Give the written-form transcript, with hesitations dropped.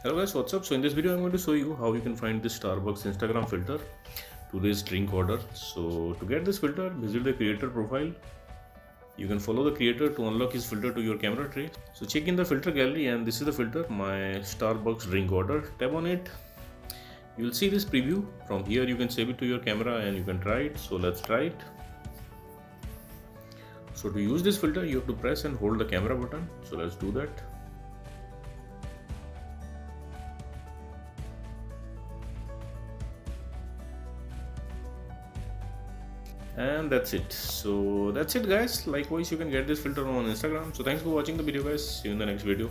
Hello guys, what's up? So in this video I'm going to show you how you can find this Starbucks Instagram filter to this drink order. So to get this filter, visit the creator profile. You can follow the creator to unlock his filter to your camera tray. So check in the filter gallery and this is the filter, my Starbucks drink order. Tap on it. You will see this preview. From here you can save it to your camera and you can try it. So let's try it. So to use this filter you have to press and hold the camera button. So let's do that. And that's it. So that's it guys. Likewise you can get this filter on Instagram. So thanks for watching the video guys. See you in the next video.